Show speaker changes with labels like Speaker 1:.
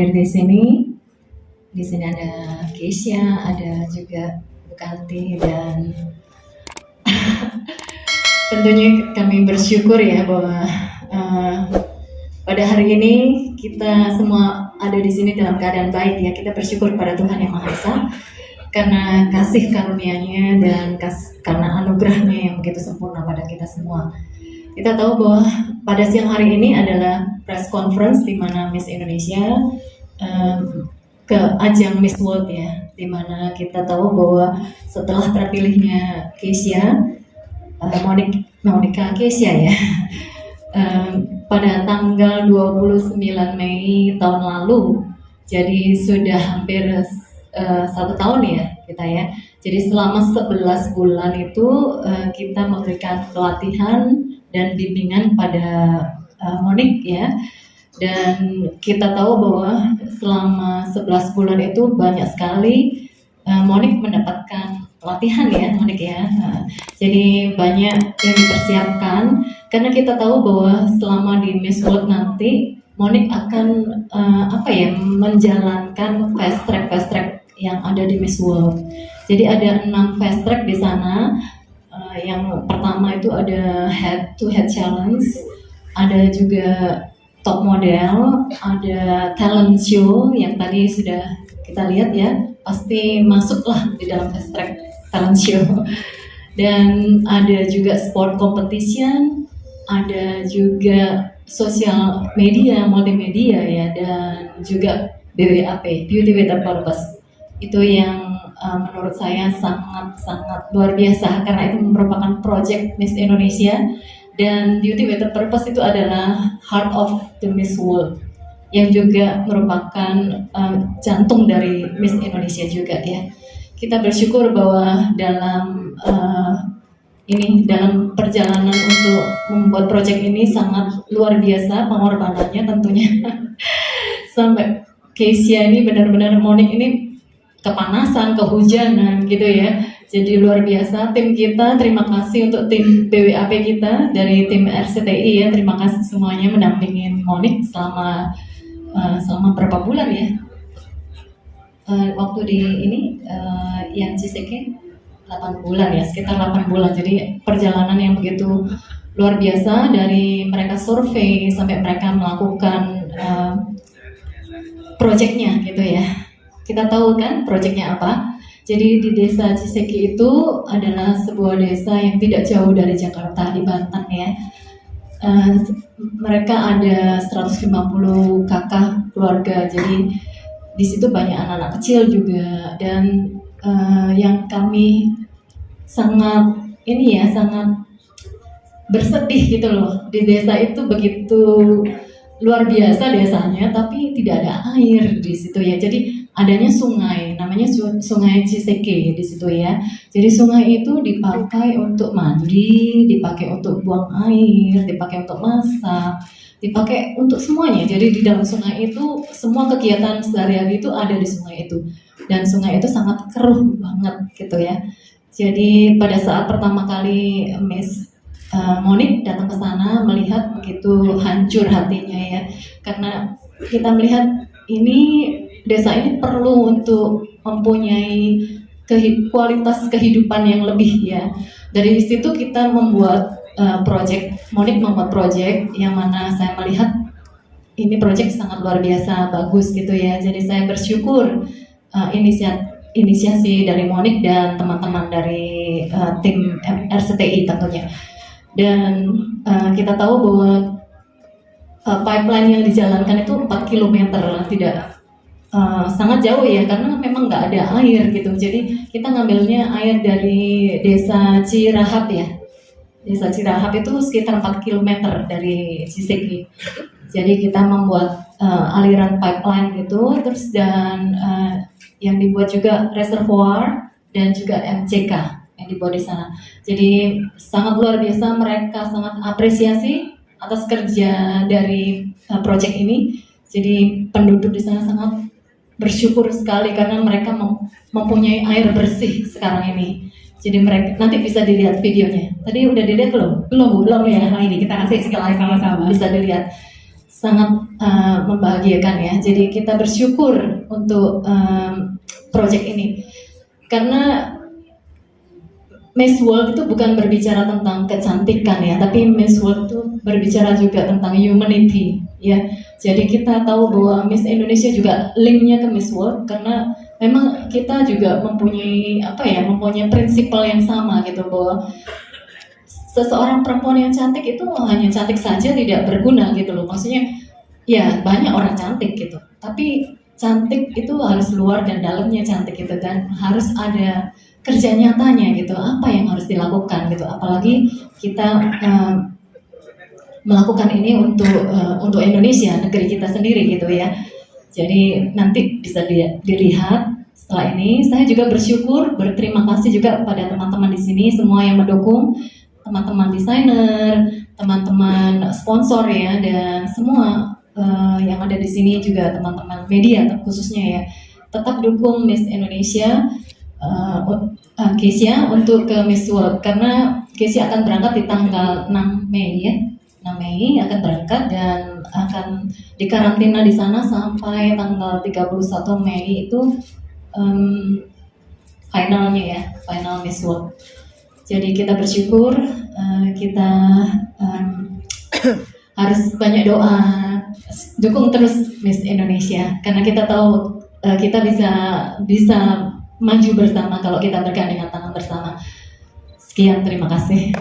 Speaker 1: hadir di sini. Di sini ada Keisha, ada juga Bukanti, dan tentunya kami bersyukur ya bahwa pada hari ini kita semua ada di sini dalam keadaan baik ya. Kita bersyukur pada Tuhan Yang Maha Esa karena kasih karunia-Nya dan karena anugerah-Nya yang begitu sempurna pada kita semua. Kita tahu bahwa pada siang hari ini adalah press conference di mana Miss Indonesia ke ajang Miss World ya, di mana kita tahu bahwa setelah terpilihnya Keisha, Monica Keisha ya, pada tanggal 29 Mei tahun lalu, jadi sudah hampir 1 tahun ya kita ya. Jadi selama 11 bulan itu kita memberikan pelatihan dan bimbingan pada Monik ya. Dan kita tahu bahwa selama 11 bulan itu banyak sekali Monik mendapatkan pelatihan ya, Monik ya. Jadi banyak yang dipersiapkan karena kita tahu bahwa selama di Miss World nanti Monik akan menjalankan fast track yang ada di Miss World. Jadi ada 6 fast track di sana. Yang pertama itu ada head to head challenge, ada juga top model, ada talent show yang tadi sudah kita lihat ya, pasti masuklah di dalam fast track talent show. Dan ada juga sport competition, ada juga sosial media, multimedia ya, dan juga BWAP, Beauty with a Purpose. Itu yang menurut saya sangat luar biasa karena itu merupakan project Miss Indonesia. Dan Beauty with a Purpose itu adalah Heart of the Miss World yang juga merupakan jantung dari Miss Indonesia juga ya. Kita bersyukur bahwa dalam perjalanan untuk membuat proyek ini sangat luar biasa pengorbanannya tentunya. Sampai Keisha ini benar-benar Monik ini kepanasan, kehujanan gitu ya. Jadi luar biasa tim kita, terima kasih untuk tim BWAP kita dari tim RCTI ya, terima kasih semuanya mendampingin Monik selama berapa bulan ya. Waktu di ini yang Ciseke 8 bulan ya, sekitar 8 bulan. Jadi perjalanan yang begitu luar biasa dari mereka survei sampai mereka melakukan proyeknya gitu ya. Kita tahu kan proyeknya apa? Jadi di desa Ciseki itu adalah sebuah desa yang tidak jauh dari Jakarta di Banten ya. Mereka ada 150 kakak keluarga, jadi di situ banyak anak-anak kecil juga. Dan yang kami sangat bersedih gitu loh, di desa itu begitu luar biasa desanya, tapi tidak ada air di situ ya. Jadi adanya sungai, namanya Sungai Ciseke di situ ya. Jadi sungai itu dipakai untuk mandi, dipakai untuk buang air, dipakai untuk masak, dipakai untuk semuanya. Jadi di dalam sungai itu semua kegiatan sehari-hari itu ada di sungai itu. Dan sungai itu sangat keruh banget gitu ya. Jadi pada saat pertama kali Miss Monik datang ke sana melihat begitu hancur hatinya ya, karena kita melihat desa ini perlu untuk mempunyai kualitas kehidupan yang lebih ya. Dari situ kita membuat Monik membuat project yang mana saya melihat ini project sangat luar biasa bagus gitu ya. Jadi saya bersyukur inisiasi dari Monik dan teman-teman dari tim RCTI tentunya. Dan kita tahu bahwa pipeline yang dijalankan itu 4 km, tidak sangat jauh ya, karena memang nggak ada air gitu. Jadi kita ngambilnya air dari desa Cirahap ya. Desa Cirahap itu sekitar 4 km dari Ciseki. Jadi kita membuat aliran pipeline gitu, terus dan yang dibuat juga reservoir dan juga MCK yang dibuat di sana. Jadi sangat luar biasa, mereka sangat apresiasi atas kerja dari proyek ini. Jadi penduduk di sana sangat bersyukur sekali karena mereka mempunyai air bersih sekarang ini. Jadi mereka nanti bisa dilihat videonya. Tadi udah dilihat belum? Belum ya.
Speaker 2: Ini kita kasih sekali sama-sama.
Speaker 1: Bisa dilihat. sangat membahagiakan ya. Jadi kita bersyukur untuk project ini karena Miss World itu bukan berbicara tentang kecantikan ya, tapi Miss World itu berbicara juga tentang humanity ya. Jadi kita tahu bahwa Miss Indonesia juga linknya ke Miss World karena memang kita juga mempunyai mempunyai prinsipal yang sama gitu, bahwa seseorang perempuan yang cantik itu hanya cantik saja tidak berguna gitu loh. Maksudnya ya banyak orang cantik gitu, tapi cantik itu harus luar dan dalamnya cantik gitu, dan harus ada kerja nyatanya gitu, apa yang harus dilakukan gitu, apalagi kita melakukan ini untuk Indonesia, negeri kita sendiri gitu ya. Jadi nanti bisa dilihat setelah ini. Saya juga bersyukur, berterima kasih juga pada teman-teman di sini semua yang mendukung, teman-teman desainer, teman-teman sponsor ya, dan semua yang ada di sini juga teman-teman media khususnya ya. Tetap dukung Miss Indonesia, Kesia untuk ke Miss World, karena Kesia akan berangkat di tanggal 6 Mei ya. 6 Mei akan berangkat dan akan dikarantina di sana sampai tanggal 31 Mei itu finalnya ya, final Miss World. Jadi kita bersyukur, kita harus banyak doa, dukung terus Miss Indonesia karena kita tahu kita bisa maju bersama kalau kita bergandengan tangan bersama. Sekian, terima kasih.